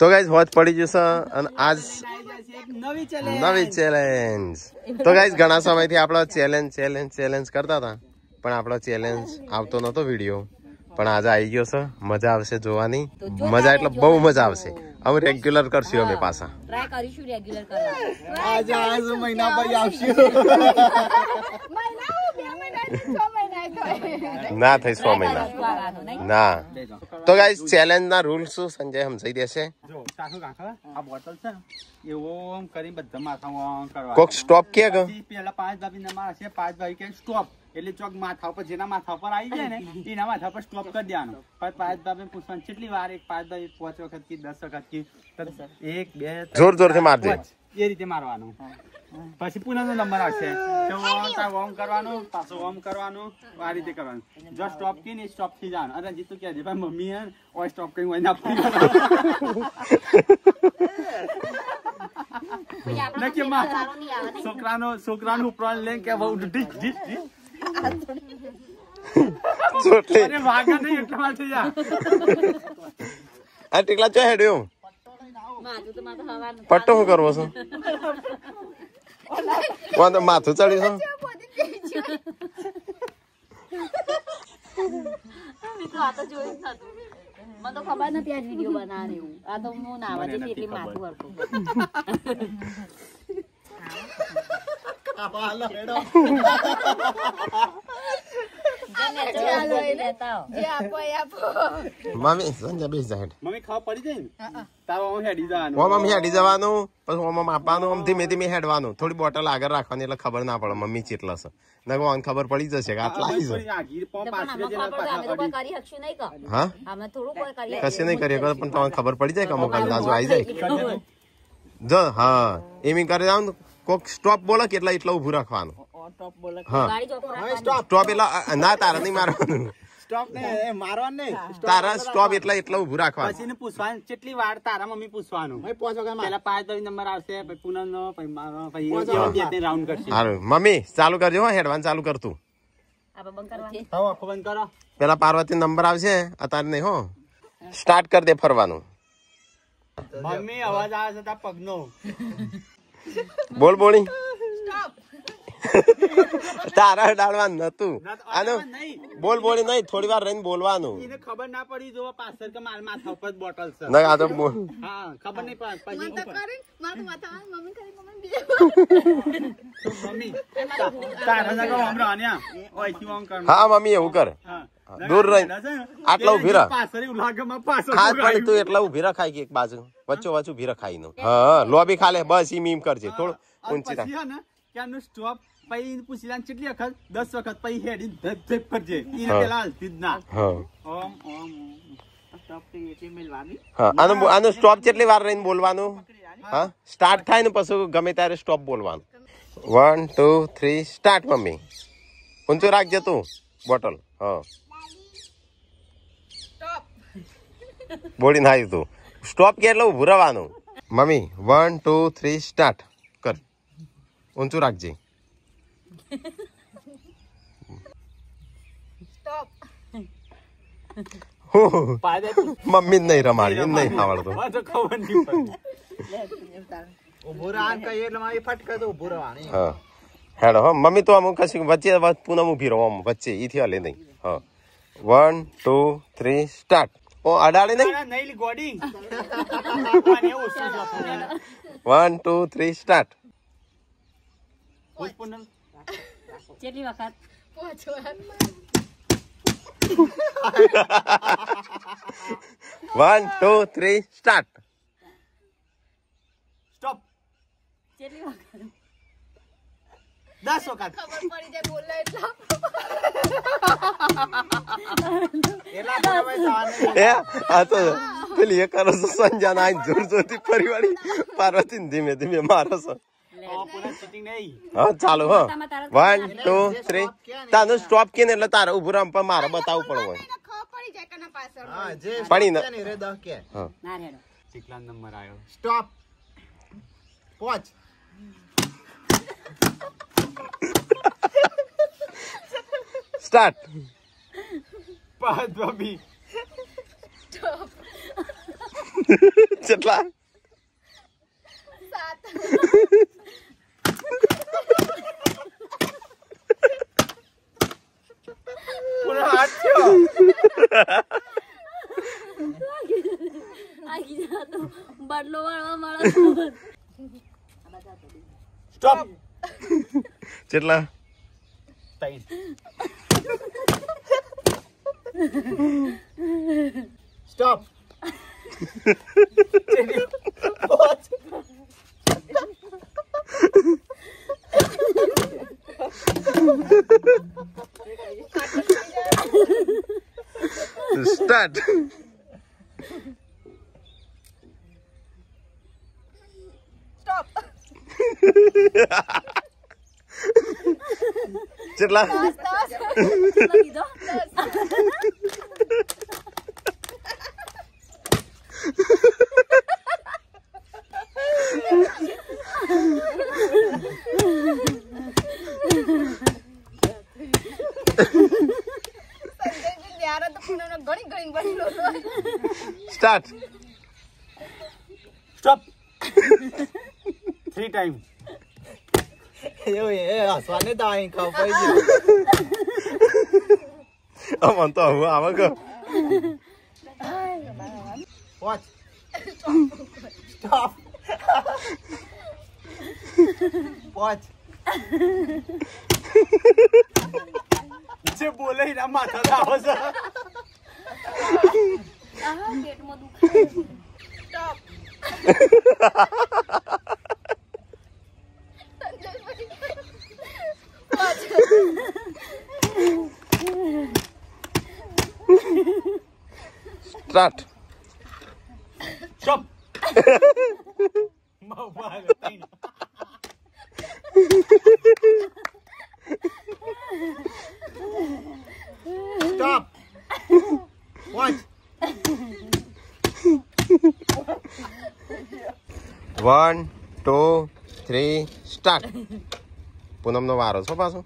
તો ગાઈસ હોજ પડી જશે અને આજ નવી ચેલેન્જ. તો ગાઈસ ઘણા સમયથી આપણો ચેલેન્જ કરતા હતા પણ આપણો ચેલેન્જ આવતો નતો વિડીયો, પણ આજે આવી ગયો છે. મજા આવશે જોવાની, મજા એટલે બહુ મજા આવશે. અમે રેગ્યુલર કરશું, અમે પાછા ટ્રાય કરીશું રેગ્યુલર કરવા. આજે મહિના પછી આવશું. ના થઈ 6 મહિના ના. તો ગાઈસ ચેલેન્જ ના રૂલ શું સંજય સમજાઈ દેશે. જો સાખું કાકા આ બોટલ છે એવો કરી બધા માથા કરવા. કોક સ્ટોપ કે પેલા 5 દાબી ને મારશે, 5 દાબી કે સ્ટોપ એટલે ચોક માથા ઉપર જેના માથા ઉપર આવી જાય ને એના માથા પર સ્ટોપ કરી દેવાનો. પછી 5 દાબે પૂછવાનું કેટલી વાર, એક 5 દાબે 5 વખત કી 10 વખત કી 1 2 જોર જોરથી મારજે. એ રીતે મારવાનું. પછી પુનઃ નો નંબર આવશે તો ઓમ કરવાનું, પાછો ઓમ કરવાનું, આ રીતે કરવાનું. જો સ્ટોપ કી ને સ્ટોપ થી જવાનું. અરે જીતું કે ભાઈ મમ્મી હે ઓય સ્ટોપ કરી હોય ના પડી નકે માં છોકરાનો ઉપરાણ લે કે બહુ ઢીચ ઢીચ ચોટલી અરે વાગા નહીં એટલા માં થઈ જા. આ ટીકલા ચો હેડ્યો માથું તો માથું હવાનું. પટ્ટો શું કરવો છે? વાંધો માથું ચડી છે. આ તો જોઈ જ નતું. મને તો ખબર નથી આજ વિડીયો બનાવવાનું એવું. આ તો હું નાવા જઈશ એટલે માથું હરખું. મમ્મી સંજય બેસ જાય. મમ્મી ખાવા પડી જાય ને તારો હું હેડી જવાનું. ઓમ આમ હેડી જવાનું, પછી ઓમ આપવાનું, આમ ધીમે ધીમે હેડવાનું. થોડી બોટલ આગળ રાખવાની એટલે ખબર ના પડે મમ્મી ચેટલા છે. નકો આને ખબર પડી જશે કે આટલા આવી છે. હા કશે નહીં કરી પણ તમને ખબર પડી જાય કે અમુક અંદાજો આવી જાય. જો હા એમ કરી જાવ કોક સ્ટોપ બોલો કે એટલા ઉભું રાખવાનું. હા સ્ટોપ એટલે ના તારા નહીં મારવાનું. સ્ટોપ ને મારવાનું નહીં, તારા સ્ટોપ એટલા ઉભું રાખવાનું. પછી પૂછવાનું કેટલી વાર તારા મમ્મી પૂછવાનું. પેલા 5 દાવી નંબર આવશે, પછી પુનઃનો, પછી મારો, પછી રાઉન્ડ કરશે. હારું મમ્મી ચાલુ કરજો. હેડવાન ચાલુ કરતું. બંધ કરો. પેલા પાર્વતી નંબર આવશે અત્યારે નહીં. હો સ્ટાર્ટ કરી દે ફરવાનું. મમ્મી અવાજ આવે છે તારા પગનો. બોલ બોલી તારા ડાળવાનું નતું. આનું બોલ બોલી નહીં, થોડી વાર રહીને બોલવાનું. એને ખબર ના પડી જો પાછળ કે મારા માથા ઉપર બોટલ છે. ના આ તો બોલ. હા ખબર નહીં પડી. મમ્મી તારા જગા હમણાં આન્યા ઓય થી ઓમ કર. હા મમ્મી એવું કર. દૂર રહીને આટલા ઉભી રહ. પાછળ એવું લાગે માં પાછળ ખાસ પડી તું એટલા ઉભી રખાય કે એક બાજુ વચ્ચો વચ્ચું ઉભી રખાય નો. હા લોબી ખાલે બસ ઈ મીમ કરજે. થોડું ઊંચી થાય. પછી ને ક્યાંનું સ્ટોપ પછી પૂછી લે કેટલી વખત 10 વખત પછી હેડી ધપ કરજે. ઈને પેલા હાલતી જ ના. હા ઓમ ઓમ સ્ટોપ થી એટલે મેલવાની. હા આનો સ્ટોપ કેટલી વાર રહીને બોલવાનું. હા સ્ટાર્ટ થાય ને પછી ગમે ત્યારે સ્ટોપ બોલવાનું. 1 2 3 સ્ટાર્ટ. મમ્મી ઊંચું રાખજે તું બોટલ. હા બોડી ના તું સ્ટોપ કે એટલે ઉભું રહેવાનું. મમ્મી 1 2 3 સ્ટાર્ટ કર. ઊંચું રાખજે. મમ્મી નહીં રમાડી નહીં આવડતું. હા હેડો. હા મમ્મી તો અમુક કશું વચ્ચે પૂનમ ઉભી રહો. આમ વચ્ચે ઈથી હલે નહીં. હા 1 2 3 સ્ટાર્ટ. ઓ અડાડે નહીં. 1 2 3 સ્ટાર્ટ. કેટલી વખત 1 2 3 સ્ટાર્ટ. સ્ટોપ. કેટલી વખત 10 વખત. ખબર પડી જાય બોલલા એટલા. આ તો પેલી એ કરો છો સંજા ના જોર જોરથી ફરીવાળી પાર્વતી ધીમે ધીમે મારો છો. હા ચાલો. હા 1 2 3 તાનો સ્ટોપ કે ને એટલે તારે ઉભું રામ પર મારે બતાવવું પડે હોય. ખબર પડી જાય કના પાછળ. હા જે પડી ને રે 10 કે. હા ના રેડો. ચીકલા નંબર આવ્યો. સ્ટોપ. પહોંચ. સ્ટાર્ટ. 5 ભાભી. સ્ટોપ. કેટલા 7 બદલો વાળવા મળે સ્ટોપ કેટલા 3 સ્ટોપ સ્ટાર્ટ કેટલા સ્ટાર્ટ સ્ટોપ 3 ટાઈમ હસવાને તો અહીં કપાઈ ગયો અમન તો હું આવા ગયો વોચ સ્ટોપ વોચ જે બોલે એના માથા આવે છે પેટમાં દુખાય stop start stop mobile stop watch 1 2 3 start પૂનમનો વારો છો પાછો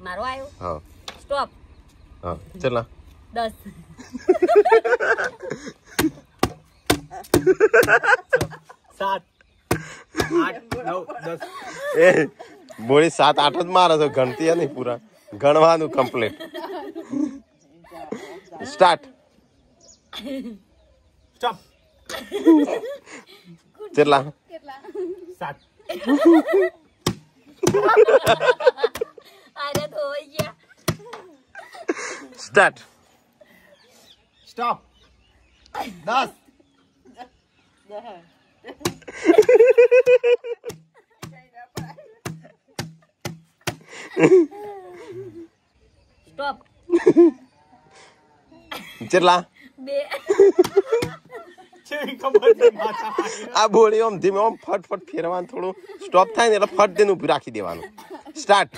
મારો આવ્યો હા સ્ટોપ હા કેટલા 10 7 8 9 10 એ બોળી 7 8 જ મારે છે ગણતી નહીં પૂરા ગણવાનું કમ્પ્લીટ સ્ટાર્ટ સ્ટોપ કેટલા 7 અરે તો ગયા સ્ટાર્ટ સ્ટોપ 10 સ્ટોપ કેટલા 2 છેવી ખબર છે માથા આ બોળી આમ ધીમે આમ ફટફટ ફેરવાનું થોડું સ્ટોપ થાય ને એટલે ફટ દઈને ઊભી રાખી દેવાનું સ્ટાર્ટ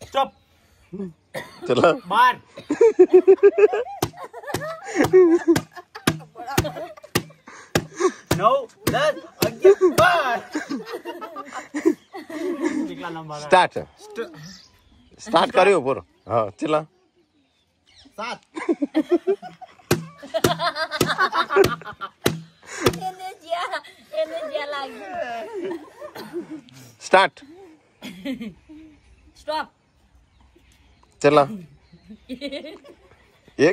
સ્ટોપ કેટલા 12 સ્ટાર્ટ સ્ટાર્ટ કર્યો પૂરો હા કેટલા 7 એને જ્યાં લાગ્યું સ્ટાર્ટ સ્ટોપ કેટલા 1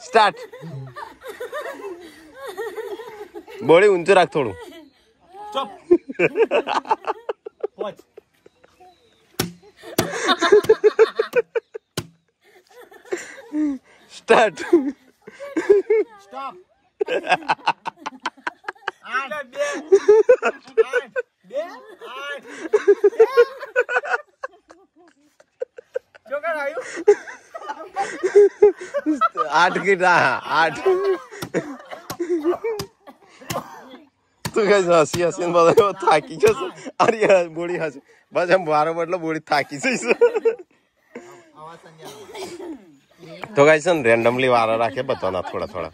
સ્ટાર્ટ બોડી ઊંચું રાખ થોડું સ્ટોપ વોચ સ્ટાર્ટ સ્ટોપ 8 કીધા 8 તું કઈ હસી હસીને બધા થાકી જશે અરે બોડી હશે બસ એમ વારો બદલો બોડી થાકી જઈશ તો ગાઈસ છે ને રેન્ડમલી વારો રાખે બધાના થોડા થોડા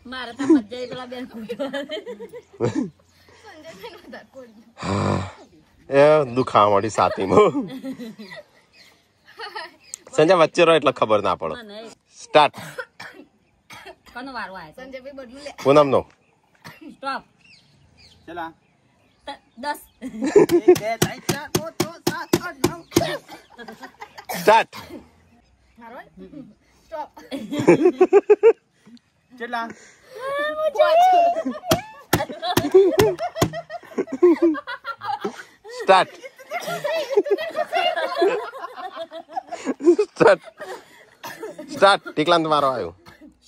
મારે તો મજા પેલા બેન સંજયભાઈ નો વધારે બોલ્યો. એ દુખાવા મળી સાતીમાં. સંજય વચ્ચે રહો એટલે ખબર ના પડે. મને સ્ટાર્ટ. કોનો વારો આવે છે? સંજયભાઈ બદલું લે. પૂનમ નો. સ્ટોપ. ચલા 10 સ્ટાર્ટ. મારો સ્ટોપ. ચલા સ્ટાર્ટ. સ્ટાર્ટ. સ્ટાર્ટ. ટીકલાંત મારો આવ્યો.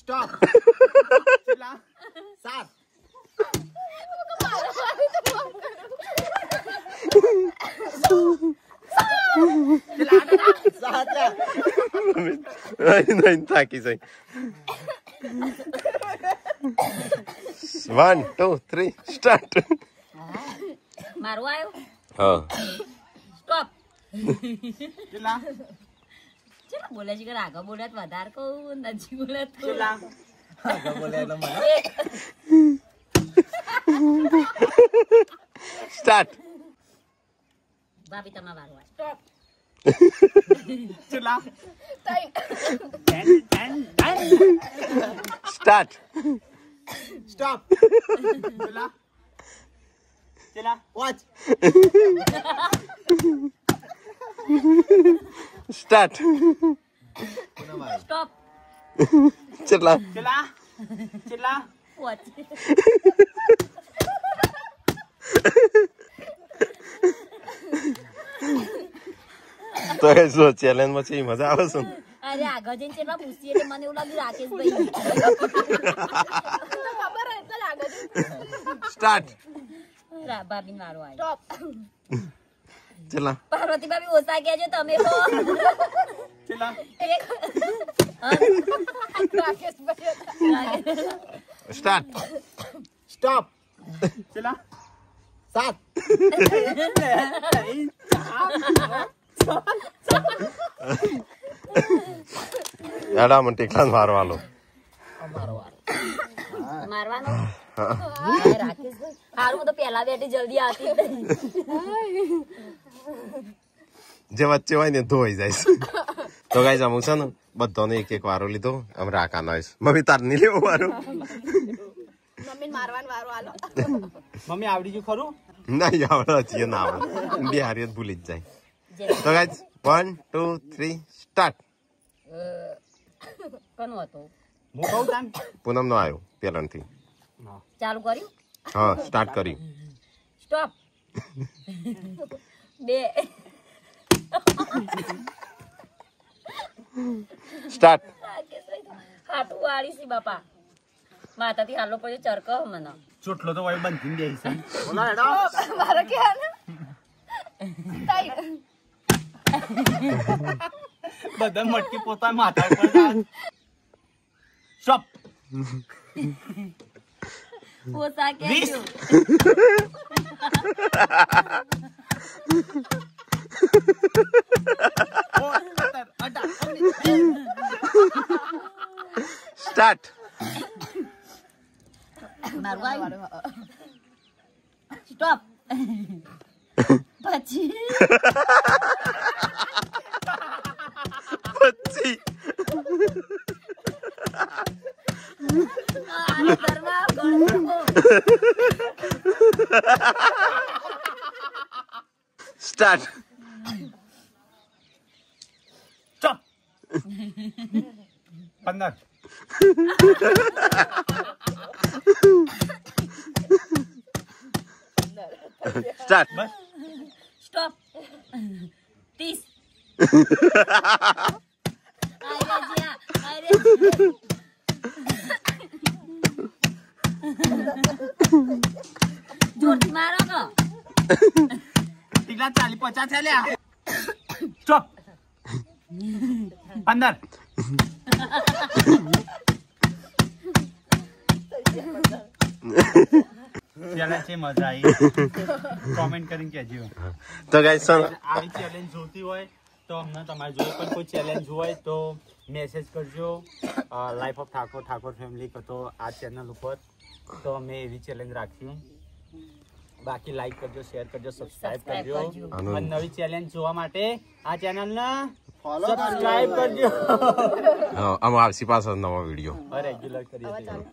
સ્ટોપ. ચલા 7 નહીં થાકી જાય. 1 2 3 સ્ટાર્ટ. મારો આવ્યો. હા સ્ટોપ. ચલા ચલો બોલે છે કે આગળ બોલે તો વધારે કહું, નજીક બોલે તો ચલા સ્ટાર્ટ. ભાભી તમારો વારો આવે. સ્ટોપ. ચલા 10. સ્ટાર્ટ. સ્ટોપ. ચલા ચલા વોચ સ્ટાર્ટ. સ્ટોપ. ચલા ચલા ચલા વોચ. તો એ જો ચેલેન્જ માં છે મજા આવે છે ને? અરે આગળ જઈને કેટલા પૂછીએ એટલે મને એવું લાગ્યું રાકેશભાઈ. ખબર હોય એટલે લાગે છે. સ્ટાર્ટ. ભાભી મારો આવ્યો. સ્ટોપ. ચલા પાર્વતી ભાભી ઓછા ગયા છો તમે તો. ચલા રાકેશભાઈ હતા. સ્ટાર્ટ. સ્ટોપ. ચલા 7 એડા મને ટીકલાંત મારવાનો. મારવાનો. રાકેશભાઈ હારું, હું તો પેલા બેઠી જલ્દી આવતી જ નહીં. જે વચ્ચે હોય ને ધોઈ જાય છે. તો ગાઈસ અમુક છે ને બધાને એક એક વારો લીધો. આમ રાકા નો મમ્મી તાર નહીં લેવો વારો. મમ્મીને મારવાનો વારો આલો. મમ્મી આવડી ગયું ખરું? નહીં આવડે છે ના આવડે. બે હારી ભૂલી જ જાય. તો ગાઈસ 1 2 3 સ્ટાર્ટ. કોનો હતો? હું કહું તાન પૂનમ નો આવ્યો પેલનથી. ચાલુ કર્યું. હા સ્ટાર્ટ કર્યું. સ્ટોપ. 2 સ્ટાર્ટ. હાટું વાળી છે બાપા. માતાથી હાલો પછી ચરકો મને. ચોટલો તો વળી બંધી દે છે. બોલો હેડો મારો ક્યાં ને? 3. બધા મટકી પોતા માથા પર જાય. સ્ટોપ. ઓછા કે વીસ. સ્ટાર્ટ. મારું આવ્યું. સ્ટોપ. પછી પછી ઘરમાં ગળગળો. સ્ટાર્ટ. સ્ટોપ. 15 સ્ટાર્ટ. બસ સ્ટોપ. 30. જોરથી મારો કો. ટીકલા 40 50 છે લ્યા. સ્ટોપ. 15 ચેલેન્જ છે મજા આવી. કોમેન્ટ કરીને કહેજો. તો ગાઈસ આવી ચેલેન્જ જોતી હોય તો અમને તમારે જોઈ પણ કોઈ ચેલેન્જ હોય તો મેસેજ કરજો. લાઈફ ઓફ ઠાકોર ફેમિલી તો આ ચેનલ ઉપર તો અમે એવી ચેલેન્જ રાખીશું. બાકી લાઈક કરજો, શેર કરજો, સબસ્ક્રાઇબ કરજો આનું- અને નવી ચેલેન્જ જોવા માટે આ ચેનલને સબસ્ક્રાઇબ કરજો. આમ આવશે પાછો નવો વિડીયો. રેગ્યુલર કરીએ છીએ.